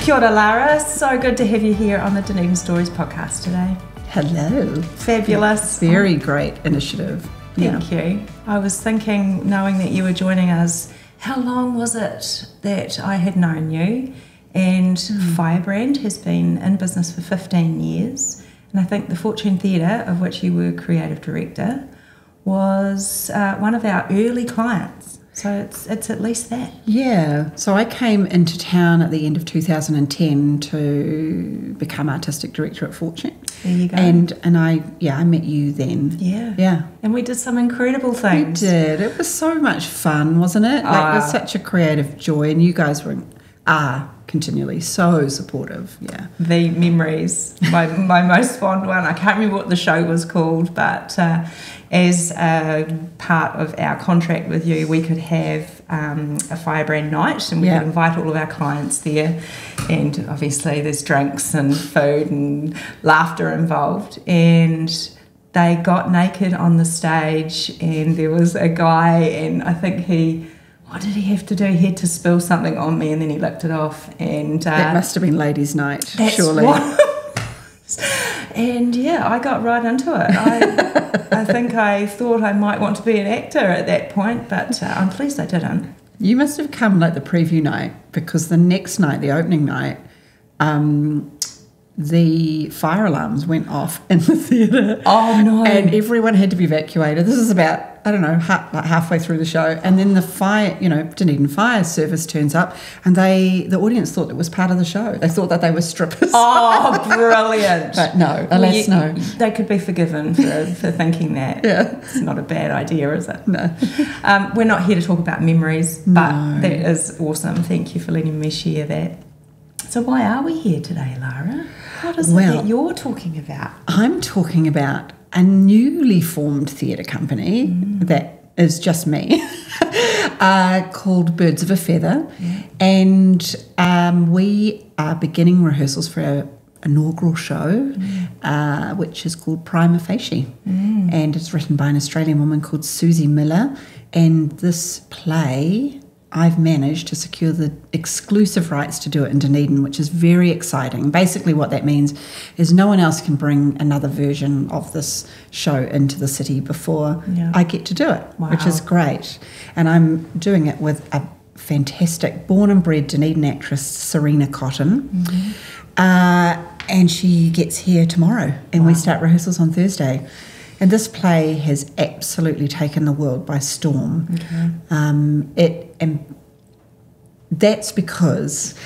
Kia ora, Lara. So good to have you here on the Dunedin Stories podcast today. Hello. Fabulous. Very great initiative. Thank you. I was thinking, knowing that you were joining us, how long was it that I had known you? And Firebrand has been in business for 15 years. And I think the Fortune Theatre, of which you were creative director, was one of our early clients. So it's at least that. Yeah. So I came into town at the end of 2010 to become artistic director at Fortune. There you go. And I met you then. Yeah. Yeah. And we did some incredible things. We did. It was so much fun, wasn't it? It was such a creative joy, and you guys are continually so supportive. Yeah. The memories, my most fond one. I can't remember what the show was called, but as a part of our contract with you, we could have a Firebrand night, and we could invite all of our clients there. And obviously there's drinks and food and laughter involved. And they got naked on the stage, and there was a guy, and I think what did he have to do? He had to spill something on me, and then he licked it off. And that must have been ladies' night, that's surely. And yeah, I got right into it. I think I thought I might want to be an actor at that point, but I'm pleased I didn't. You must have come like the preview night, because the next night, the opening night, the fire alarms went off in the theatre. Oh no! And everyone had to be evacuated. This is about, I don't know, halfway through the show, and then the fire, Dunedin Fire Service turns up, and the audience thought it was part of the show. They thought that they were strippers. Oh, brilliant! But no, alas, no. They could be forgiven for thinking that. Yeah, it's not a bad idea, is it? No. We're not here to talk about memories, but that is awesome. Thank you for letting me share that. So why are we here today, Lara? What is it that you're talking about? I'm talking about a newly formed theatre company that is just me, called Birds of a Feather. Yeah. And we are beginning rehearsals for our inaugural show, which is called Prima Facie. And it's written by an Australian woman called Susie Miller. And this play, I've managed to secure the exclusive rights to do it in Dunedin, which is very exciting. Basically what that means is no one else can bring another version of this show into the city before I get to do it, which is great. And I'm doing it with a fantastic born and bred Dunedin actress, Serena Cotton. And she gets here tomorrow, and we start rehearsals on Thursday. And this play has absolutely taken the world by storm. Okay. And that's because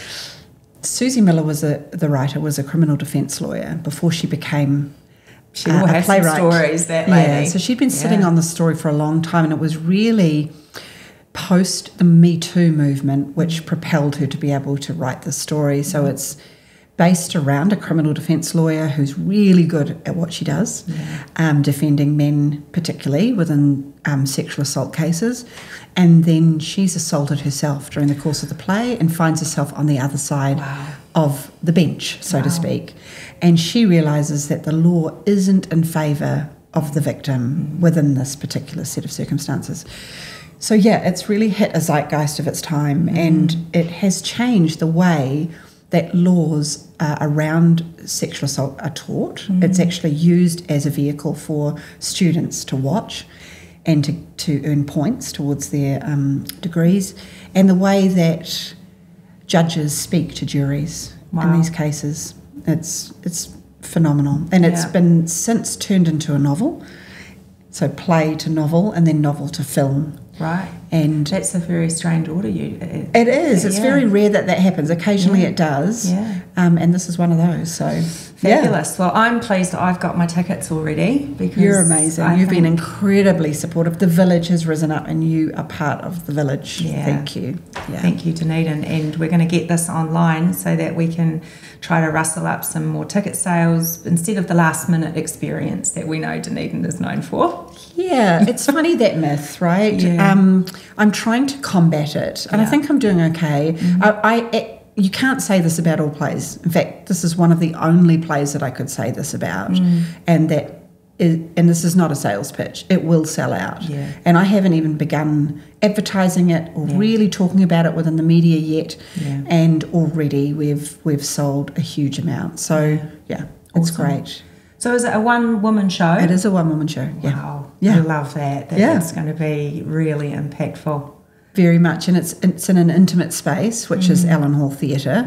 Susie Miller the writer was a criminal defence lawyer before she became a playwright. Some stories, that lady. Yeah, so she'd been sitting on the story for a long time, and it was really post the Me Too movement which propelled her to be able to write the story. So it's based around a criminal defence lawyer who's really good at what she does, defending men particularly within sexual assault cases. And then she's assaulted herself during the course of the play and finds herself on the other side of the bench, so to speak. And she realises that the law isn't in favour of the victim within this particular set of circumstances. So, it's really hit a zeitgeist of its time, and it has changed the way that laws around sexual assault are taught. It's actually used as a vehicle for students to watch and to earn points towards their degrees, and the way that judges speak to juries in these cases. It's phenomenal. And it's been since turned into a novel, so play to novel and then novel to film. Right. And that's a very strange order. It is. It's very rare that happens. Occasionally it does. Yeah. And this is one of those. So fabulous. Well, I'm pleased that I've got my tickets already, because you're amazing. You've been incredibly supportive. The village has risen up, and you are part of the village. Yeah. Thank you. Yeah. Thank you, Dunedin. And we're going to get this online so that we can try to rustle up some more ticket sales instead of the last minute experience that we know Dunedin is known for. Yeah, it's funny, that myth, right? Yeah. I'm trying to combat it, and I think I'm doing okay. You can't say this about all plays. In fact, this is one of the only plays that I could say this about, and that and this is not a sales pitch, it will sell out. Yeah. And I haven't even begun advertising it or really talking about it within the media yet. Yeah. And already we've sold a huge amount. So it's Awesome. great. So is it a one-woman show? It is a one-woman show. Yeah. Wow. Yeah. I love that. That's going to be really impactful. Very much, and it's in an intimate space, which is Allen Hall Theatre,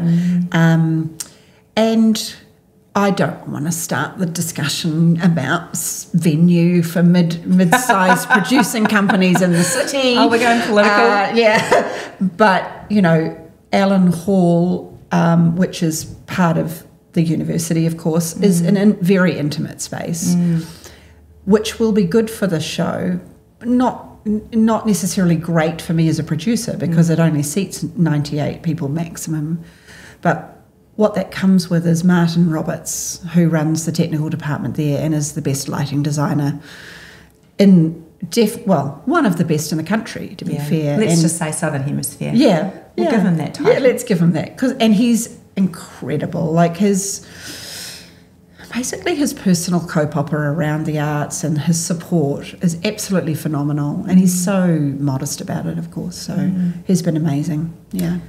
and I don't want to start the discussion about venue for mid-sized producing companies in the city. Oh, we're going political. But Allen Hall, which is part of the university, of course, is in a very intimate space, which will be good for the show, not necessarily great for me as a producer because it only seats 98 people maximum. But what that comes with is Martin Roberts, who runs the technical department there and is the best lighting designer one of the best in the country, to be fair. Let's just say Southern Hemisphere. Yeah. We'll give him that title. Yeah, let's give him that. And he's incredible. Like his personal co-popper around the arts and his support is absolutely phenomenal. And he's so modest about it, of course. So he's been amazing. Yeah.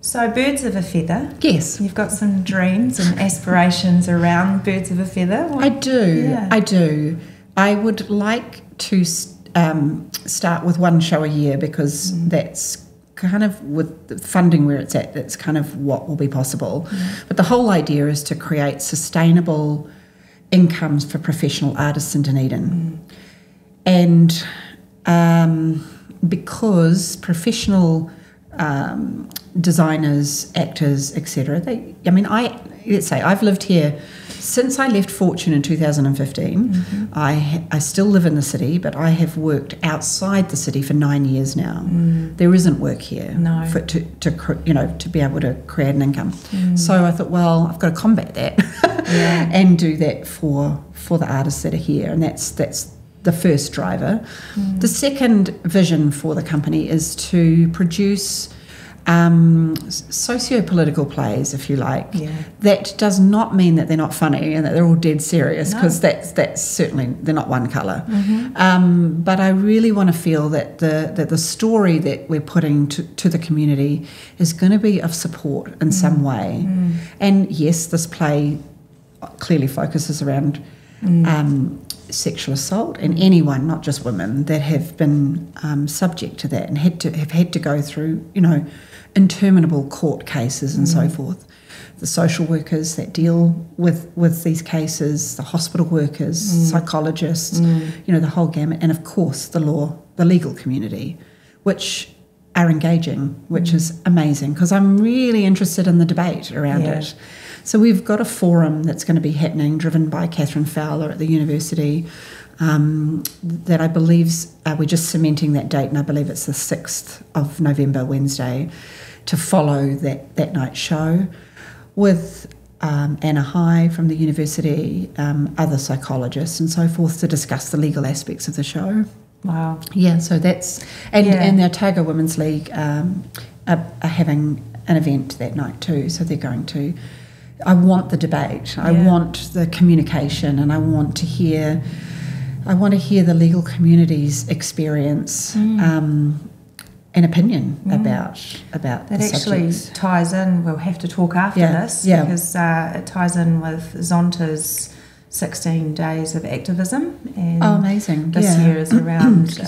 So Birds of a Feather. Yes. You've got some dreams and aspirations around Birds of a Feather. I do. I would like to start with one show a year because that's kind of, with the funding where it's at, that's kind of what will be possible. But the whole idea is to create sustainable incomes for professional artists in Dunedin. And because professional designers, actors, etc., let's say I've lived here since I left Fortune in 2015. I still live in the city, but I have worked outside the city for 9 years now. There isn't work here to be able to create an income. So I thought, well, I've got to combat that and do that for the artists that are here, and that's the first driver. The second vision for the company is to produce sociopolitical plays, if you like. That does not mean that they're not funny and that they're all dead serious, because that's certainly, they're not one colour. But I really want to feel that the story that we're putting to the community is going to be of support in some way. And yes, this play clearly focuses around sexual assault, and anyone, not just women, that have been subject to that and have had to go through, interminable court cases and so forth. The social workers that deal with these cases, the hospital workers, psychologists, the whole gamut, and of course the legal community, which are engaging, which is amazing, because I'm really interested in the debate around it. So we've got a forum that's going to be happening, driven by Catherine Fowler at the university, that I believe, we're just cementing that date, and I believe it's the 6th of November, Wednesday, to follow that night show with Anna High from the university, other psychologists and so forth, to discuss the legal aspects of the show. Wow. Yeah, so that's... And the Otago Women's League are having an event that night too, so they're going to... I want the debate. I want the communication, and I want to hear the legal community's experience and opinion about that the actually subjects. Ties in. We'll have to talk after this because it ties in with Zonta's 16 days of activism. And amazing! This year is around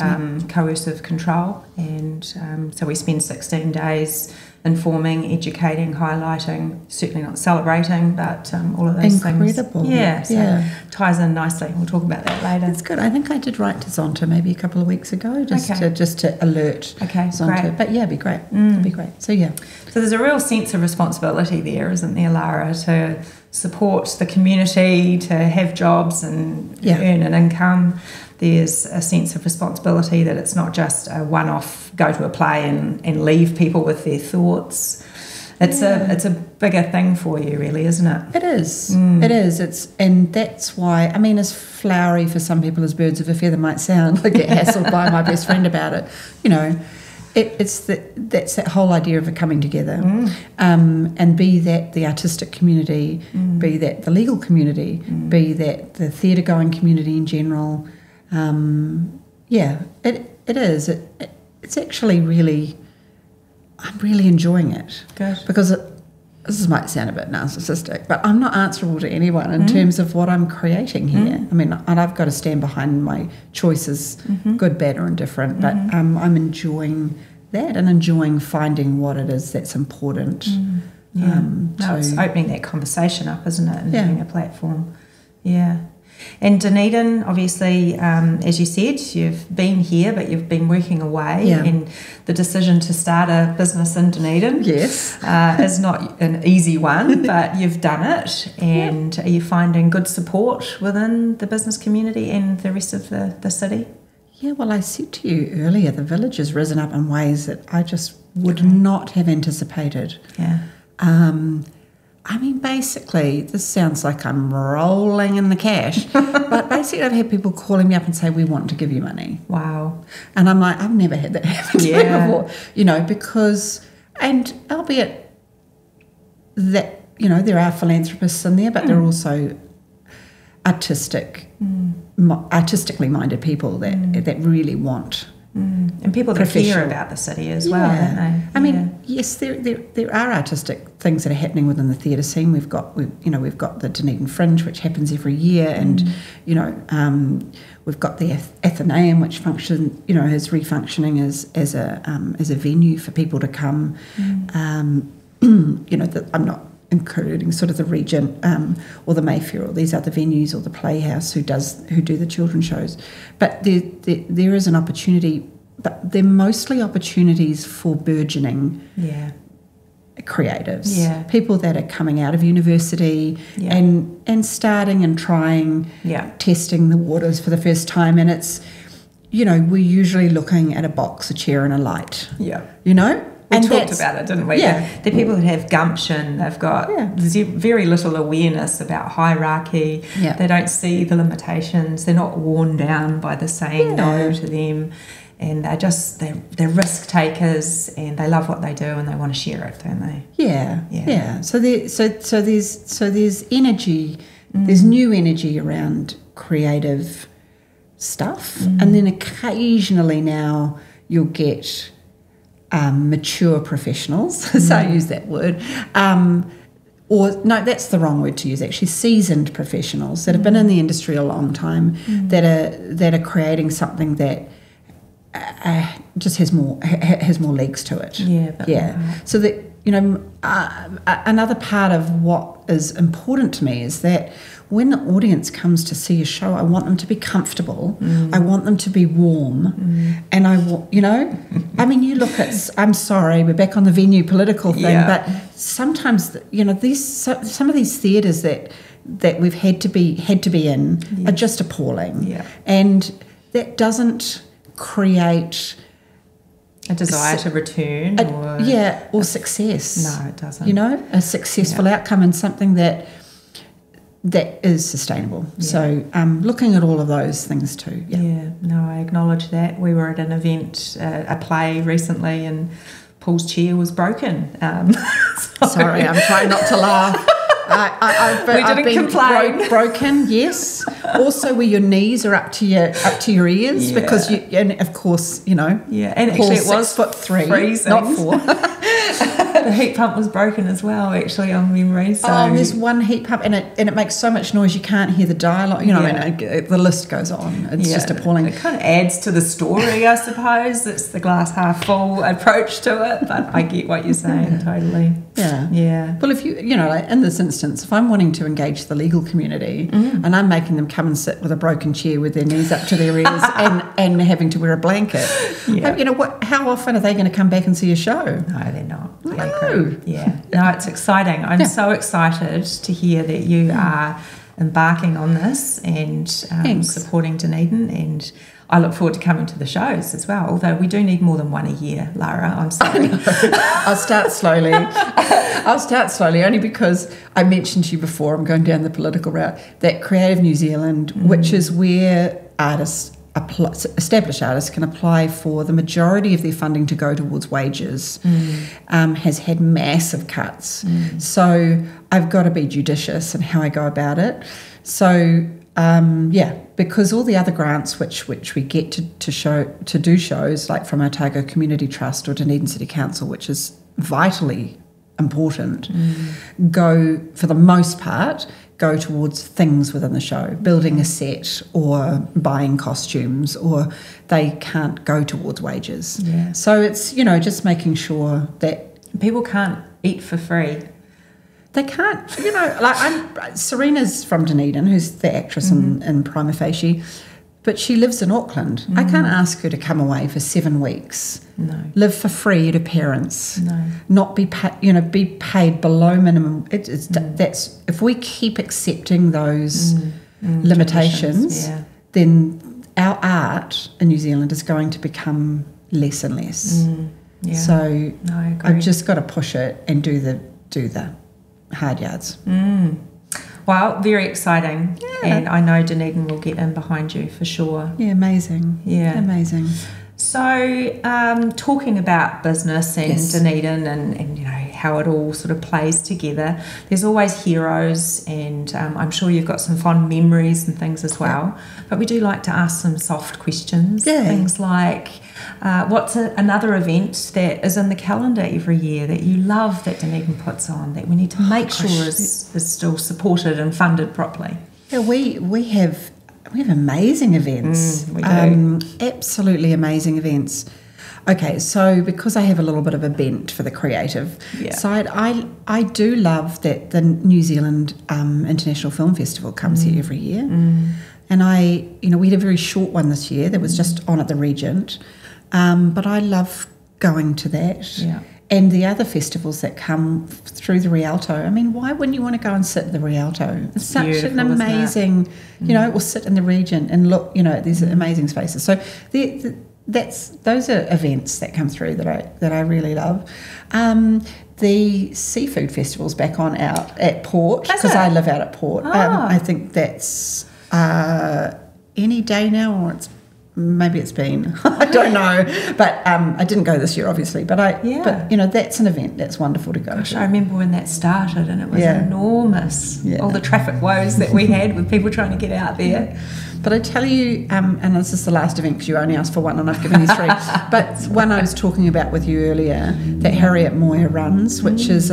coercive control, and so we spend 16 days informing, educating, highlighting, certainly not celebrating, but all of those things. Incredible. So ties in nicely. We'll talk about that later. That's good. I think I did write to Zonta maybe a couple of weeks ago, just to alert Zonta. Great. But it'd be great. It'd be great. So So there's a real sense of responsibility there, isn't there, Lara, to support the community, to have jobs and earn an income. There's a sense of responsibility that it's not just a one-off, go to a play and leave people with their thoughts. It's a bigger thing for you, really, isn't it? It is. It is. And that's why, as flowery for some people as Birds of a Feather might sound, I get hassled by my best friend about it. That's that whole idea of a coming together, and be that the artistic community, be that the legal community, be that the theatre going community in general. It is. It's actually really, I'm really enjoying it. Good. Because this might sound a bit narcissistic, but I'm not answerable to anyone in terms of what I'm creating here. I mean, and I've got to stand behind my choices, good, bad, or indifferent. But I'm enjoying that and enjoying finding what it is that's important. It's opening that conversation up, isn't it, and having a platform. Yeah. And Dunedin, obviously, as you said, you've been here, but you've been working away. And the decision to start a business in Dunedin is not an easy one, but you've done it. And are you finding good support within the business community and the rest of the city? Yeah, well, I said to you earlier, the village has risen up in ways that I just would not have anticipated. Yeah. I mean, basically, this sounds like I'm rolling in the cash, but basically I've had people calling me up and say, we want to give you money. Wow. And I'm like, I've never had that happen to me before, because, and albeit that, there are philanthropists in there, but there are also artistically minded people that really want. And people that care about the city as well, don't they? I mean, yes, there are artistic things that are happening within the theatre scene. We've got the Dunedin Fringe, which happens every year, and we've got the Athenaeum, which is refunctioning as a venue for people to come. I'm not including sort of the Regent or the Mayfair or these other venues or the Playhouse who do the children's shows, but there is an opportunity, but they're mostly opportunities for burgeoning creatives, people that are coming out of university and starting and trying, testing the waters for the first time, and it's we're usually looking at a box, a chair, and a light. We talked about it, didn't we? Yeah. The people that have gumption, they've got very little awareness about hierarchy. Yeah. They don't see the limitations. They're not worn down by the saying no to them. And they're risk takers, and they love what they do, and they want to share it, don't they? Yeah. So there's energy. There's new energy around creative stuff, and then occasionally now you'll get mature professionals, so I use that word, or no, that's the wrong word to use actually, seasoned professionals that have been in the industry a long time, that are creating something that just has more legs to it. So that another part of what is important to me is that when the audience comes to see a show, I want them to be comfortable. I want them to be warm, and I want, I mean, you look at. I'm sorry, we're back on the venue political thing, but sometimes, some of these theatres that we've had to be in are just appalling, and that doesn't create a desire to return, or success. No, it doesn't. A successful outcome and something that is sustainable. So looking at all of those things too. No, I acknowledge that. We were at an event, a play recently, and Paul's chair was broken. Sorry, I'm trying not to laugh. I've been complain. Broken, yes. Also, where your knees are up to your ears, because and of course, and actually it was 6'3", freezing. not 4. The heat pump was broken as well, actually, on memory. So. There's one heat pump, and it makes so much noise you can't hear the dialogue. The list goes on. It's just appalling. It kind of adds to the story, I suppose. It's the glass half full approach to it, but I get what you're saying totally. Yeah. Well, if in this instance, if I'm wanting to engage the legal community and I'm making them come and sit with a broken chair with their knees up to their ears and having to wear a blanket, how often are they going to come back and see a show? No, they're not. No. No, it's exciting. I'm so excited to hear that you are embarking on this and supporting Dunedin, and I look forward to coming to the shows as well, although we do need more than one a year, Lara. I'm sorry. I'll start slowly. Only because I mentioned to you before, I'm going down the political route, that Creative New Zealand, which is where artists established artists can apply for the majority of their funding to go towards wages, has had massive cuts. So I've got to be judicious in how I go about it. So because all the other grants which we get to do shows, like from Otago Community Trust or Dunedin City Council, which is vitally important, go, for the most part, go towards things within the show, building a set or buying costumes, or they can't go towards wages. Yeah. So it's, just making sure that people can't eat for free. They can't, Serena's from Dunedin, who's the actress in Prima Facie, but she lives in Auckland. I can't ask her to come away for 7 weeks. No. Live for free at her parents. No. Not be paid below minimum. That's if we keep accepting those limitations, then our art in New Zealand is going to become less and less. So I've just got to push it and do the hard yards. Well, very exciting. Yeah. And I know Dunedin will get in behind you for sure. Yeah, amazing. Yeah. Amazing. So, talking about business and Dunedin and how it all sort of plays together, there's always heroes, and I'm sure you've got some fond memories and things as well. But we do like to ask some soft questions. Yeah. Things like, what's another event that is in the calendar every year that you love that Dunedin puts on, that we need to make sure is still supported and funded properly? Yeah, we have amazing events. We do. Absolutely amazing events. Okay, so because I have a little bit of a bent for the creative side, I do love that the New Zealand International Film Festival comes here every year. And we had a very short one this year that was just on at the Regent. But I love going to that. Yeah. And the other festivals that come through the Rialto. I mean, why wouldn't you want to go and sit at the Rialto? It's such an amazing, or sit in the Regent and look, these amazing spaces. So those are events that come through that I really love. The seafood festival's back on out at Port, because I live out at Port. I think that's any day now, or maybe it's been, I don't know, but I didn't go this year, obviously. But that's an event that's wonderful to go to. I remember when that started, and it was enormous. Yeah. All the traffic woes that we had with people trying to get out there. But I tell you, and this is the last event because you only asked for one and I've given you 3, but one I was talking about with you earlier that Harriet Moyer runs, which is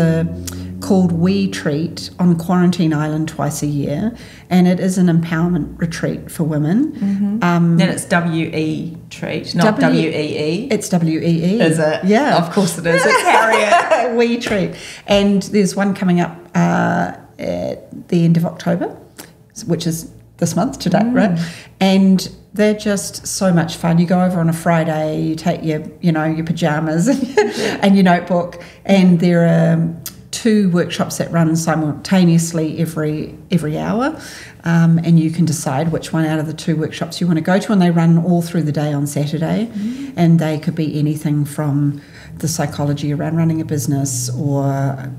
called We Treat on Quarantine Island twice a year, and it is an empowerment retreat for women. And it's W-E Treat, not W-E-E. It's W-E-E. Is it? Yeah. Of course it is. It's Harriet. We Treat. And there's one coming up at the end of October, which is this month today, right? And they're just so much fun. You go over on a Friday, you take your pajamas and your notebook, and there are 2 workshops that run simultaneously every hour, and you can decide which one out of the 2 workshops you want to go to, and they run all through the day on Saturday, and they could be anything from the psychology around running a business, or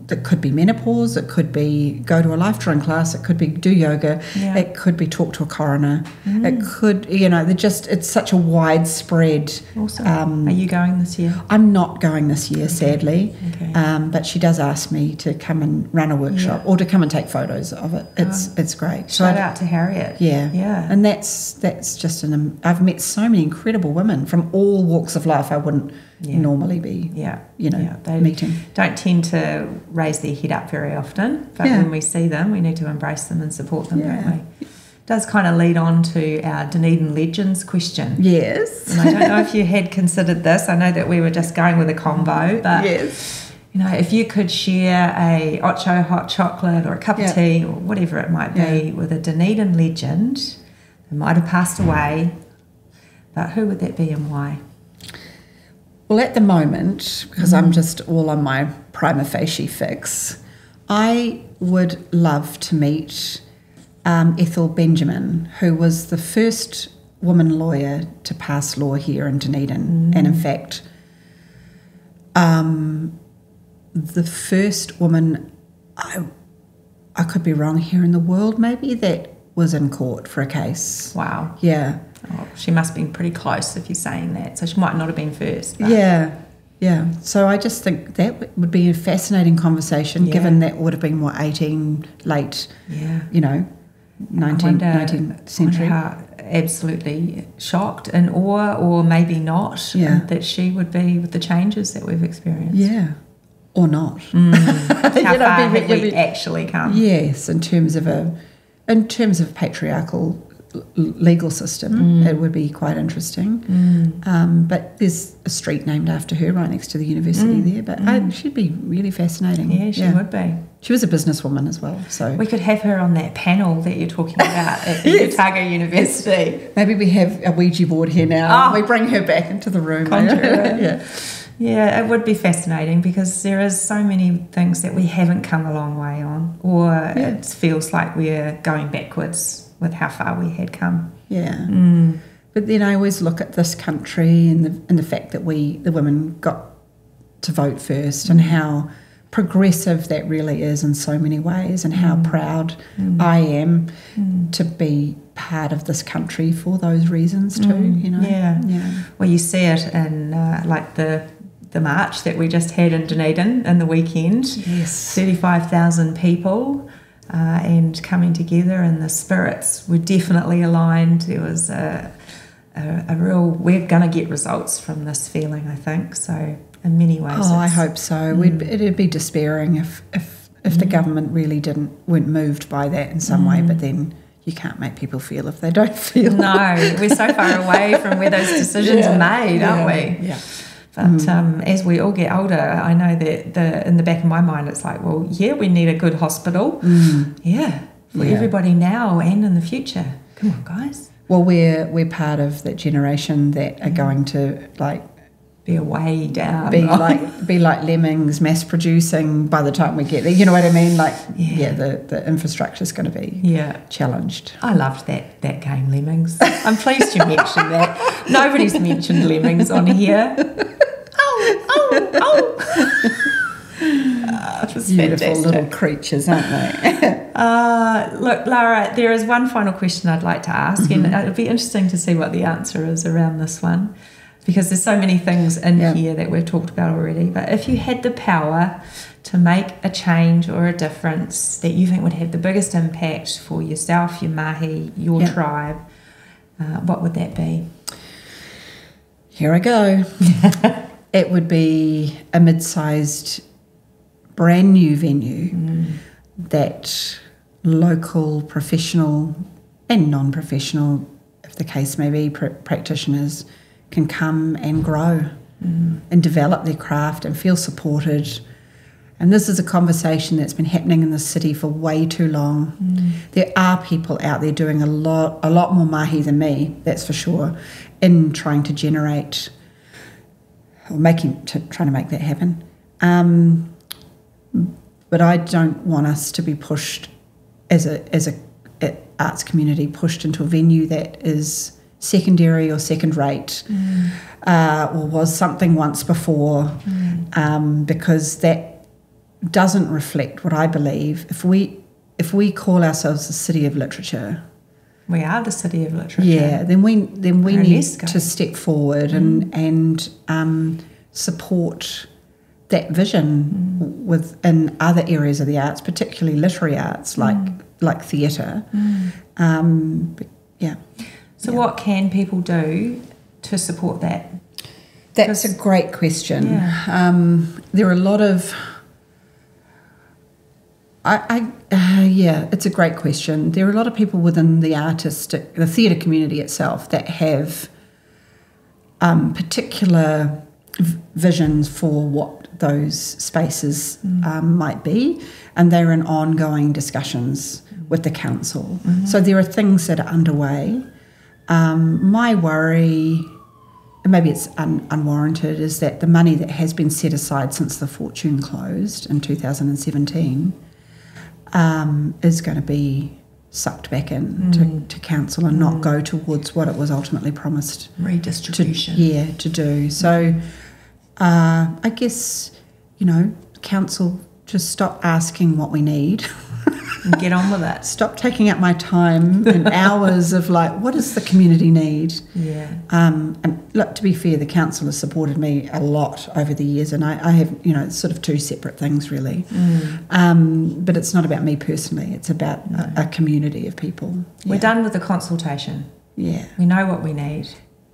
it could be menopause, it could be go to a life drawing class, it could be do yoga, it could be talk to a coroner, it could, it's such a widespread. Awesome. Are you going this year? I'm not going this year, sadly, but she does ask me to come and run a workshop or to come and take photos of it. It's great. Shout out to Harriet. Yeah. And that's just I've met so many incredible women from all walks of life I wouldn't normally be they meeting. Don't tend to raise their head up very often, but when we see them, we need to embrace them and support them, don't we? It does kind of lead on to our Dunedin Legends question. Yes. And I don't know if you had considered this. I know that we were just going with a combo, but if you could share a Ocho hot chocolate or a cup of tea or whatever it might be with a Dunedin legend that might have passed away, but who would that be and why? Well, at the moment, because I'm just all on my Prima Facie fix, I would love to meet Ethel Benjamin, who was the first woman lawyer to pass law here in Dunedin, and in fact, the first woman, I could be wrong here in the world maybe, that was in court for a case. Wow. Yeah. Oh, she must have been pretty close if you're saying that. So she might not have been first. But. Yeah. So I just think that would be a fascinating conversation, given that would have been, 18, late, 19th century. Absolutely shocked, in awe, or maybe not, that she would be with the changes that we've experienced. Yeah. Or not. How far have we actually come? Yes, in terms of patriarchal legal system, it would be quite interesting. But there's a street named after her right next to the university there. But she'd be really fascinating. Yeah, she would be. She was a businesswoman as well. So we could have her on that panel that you're talking about at Otago University. Maybe we have a Ouija board here now. And we bring her back into the room. Yeah, it would be fascinating because there is so many things that we haven't come a long way on, or it feels like we're going backwards with how far we had come. Yeah. But then I always look at this country and the fact that the women got to vote first, and how progressive that really is in so many ways, and how proud I am to be part of this country for those reasons too. Yeah. Well, you see it in like the march that we just had in Dunedin in the weekend. Yes, 35,000 people. And coming together, and the spirits were definitely aligned. There was a real, we're going to get results from this feeling, I think. So in many ways. Oh, I hope so. It'd be despairing if the government really weren't moved by that in some way, but then you can't make people feel if they don't feel. No, we're so far away from where those decisions are made, aren't we? Yeah. But as we all get older, I know that in the back of my mind, it's like, well, we need a good hospital. For everybody now and in the future. Come on, guys. Well, we're part of that generation that are going to be a way down. Be like lemmings, mass producing by the time we get there. You know what I mean? The infrastructure's going to be challenged. I loved that game, Lemmings. I'm pleased you mentioned that. Nobody's mentioned Lemmings on here. It was beautiful fantastic. Little creatures, aren't they? Look, Lara, there is one final question I'd like to ask, and it'll be interesting to see what the answer is around this one, because there's so many things in here that we've talked about already. But if you had the power to make a change or a difference that you think would have the biggest impact for yourself, your mahi, your tribe, what would that be? Here I go. It would be a mid-sized, brand new venue that local, professional and non-professional, if the case may be, practitioners can come and grow and develop their craft and feel supported. And this is a conversation that's been happening in the city for way too long. There are people out there doing a lot more mahi than me, that's for sure, in trying to generate or trying to make that happen. But I don't want us to be pushed as a arts community, pushed into a venue that is secondary or second rate, or was something once before, because that doesn't reflect what I believe. If we call ourselves the city of literature, we are the city of literature. Yeah, then we need to step forward and support that vision within other areas of the arts, particularly literary arts like theatre. So what can people do to support that? That's a great question. There are a lot of... it's a great question. There are a lot of people within the theatre community itself that have particular visions for what those spaces might be, and they're in ongoing discussions with the council. So there are things that are underway. My worry, and maybe it's unwarranted, is that the money that has been set aside since the Fortune closed in 2017 is going to be sucked back in to council and not go towards what it was ultimately promised redistribution to do. So I guess council just stop asking what we need and get on with it. Stop taking up my time and hours of like, what does the community need? Yeah. And look, to be fair, the council has supported me a lot over the years, and I have, it's sort of two separate things really. But it's not about me personally, it's about a community of people. We're done with the consultation. Yeah. We know what we need.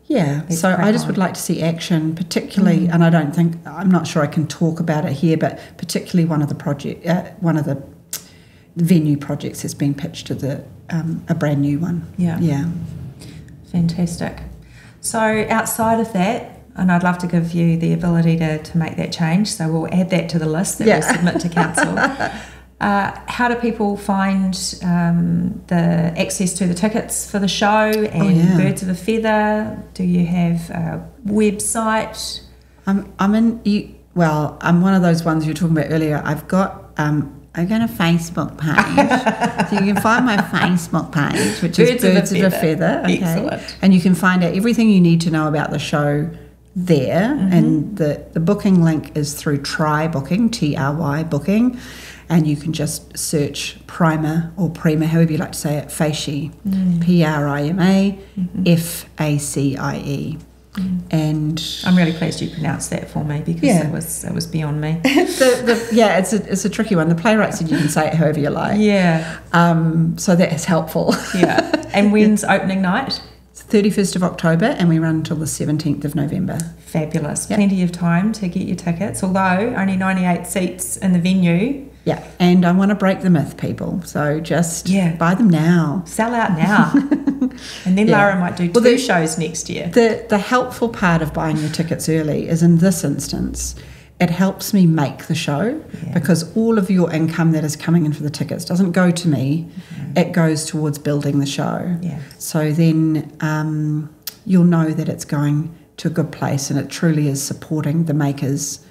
Yeah, so I just would like to see action, particularly, and I'm not sure I can talk about it here, but particularly one of the venue projects has been pitched to a brand new one. Yeah. Fantastic. So outside of that, and I'd love to give you the ability to make that change, so we'll add that to the list that we'll submit to council. How do people find the access to the tickets for the show and Birds of a Feather? Do you have a website? I'm one of those ones you were talking about earlier. I've got a Facebook page. So you can find my Facebook page, which is Birds of a Feather. Okay? Excellent. And you can find out everything you need to know about the show there. And the booking link is through Try Booking, Try Booking. And you can just search Prima or Prima, however you like to say it, Facie, Prima Facie. And I'm really pleased you pronounced that for me because it was beyond me. It's a tricky one. The playwright said you can say it however you like. Yeah. So that is helpful. Yeah. And when's opening night? It's 31st of October, and we run until the 17th of November. Fabulous. Yep. Plenty of time to get your tickets, although only 98 seats in the venue. Yeah, and I want to break the myth, people. So just buy them now. Sell out now. And then Lara might do two shows next year. The helpful part of buying your tickets early is, in this instance, it helps me make the show because all of your income that is coming in for the tickets doesn't go to me. It goes towards building the show. Yeah. So then you'll know that it's going to a good place and it truly is supporting the makers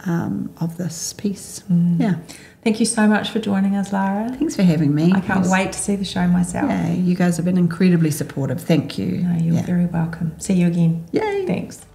of this piece. Yeah. Thank you so much for joining us, Lara. Thanks for having me. I can't wait to see the show myself. Yeah, you guys have been incredibly supportive. Thank you. No, you're very welcome. See you again. Yay. Thanks.